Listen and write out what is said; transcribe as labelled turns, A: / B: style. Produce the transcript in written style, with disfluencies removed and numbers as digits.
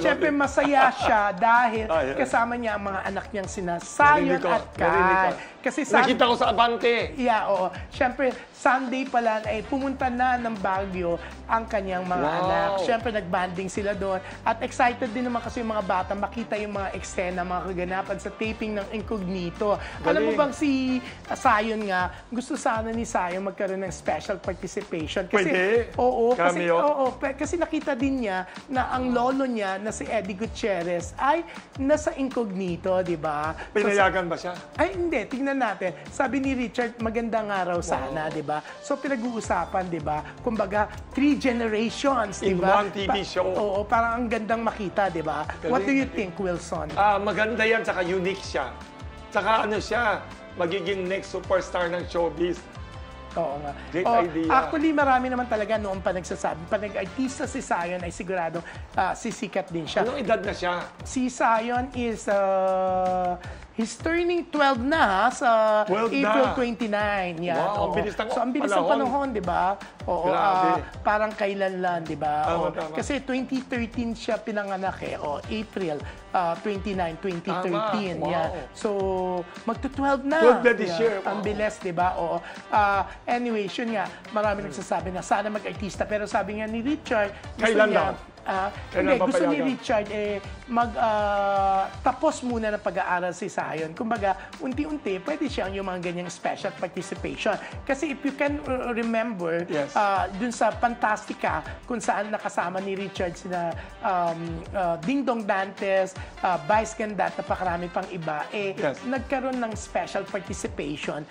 A: Siyempre, masaya siya dahil kasama niya ang mga anak niyang sina Zion at Kai. Kasi
B: nakita ko sa Abante.
A: Yeah, oo. Siyempre, Sunday pala ay pumunta na ng Baguio ang kanyang mga anak. Siyempre, nagbanding sila doon. At excited din naman kasi yung mga bata makita yung mga eksena, mga kaganapan sa taping ng Incognito. Alam mo bang si Zion nga, gusto sana ni Zion magkaroon ng special participation. Kasi,
B: pwede?
A: Kasi nakita din niya na ang lolo niya na si Eddie Gutierrez ay nasa Incognito, di ba?
B: Pinayagan ba siya?
A: Ay, hindi. Tingnan natin. Sabi ni Richard, magandang araw sana, di ba? So, pinag-uusapan, di ba? Kumbaga, 3 generations, di ba?
B: In one TV show.
A: Oo, parang ang gandang makita, di ba? What do you think, Wilson?
B: Maganda yan, saka unique siya. Saka ano siya, magiging next superstar ng showbiz.
A: Oo nga.
B: Great idea.
A: Actually, marami naman talaga noong pa nagsasabi. Pag nag-artista si Zion, ay sigurado sisikat din siya.
B: Anong edad na siya?
A: Si Zion is... he's turning 12 na sa April 29. Yan.
B: Wow, bilis ng
A: so, ang bilis ng panahon, di ba? Oo, parang kailan lang, di ba? Kasi 2013 siya pinanganak eh. April 29, 2013.
B: Wow.
A: Yan. So, magto-12 na.
B: 12 na this year.
A: Ang bilis, di ba? Oo. Anyway, yun nga, marami nagsasabi na sana mag-artista. Pero sabi nga ni Richard,
B: kailan daw?
A: Hindi, gusto ni Richard tapos muna ng pag-aaral si Zion. Kumbaga, unti-unti, pwede siyang yung mga ganyang special participation. Kasi if you can remember, dun sa Fantastica, kung saan nakasama ni Richard sina Ding Dong Dantes, Vice Ganda at napakarami pang iba, nagkaroon ng special participation.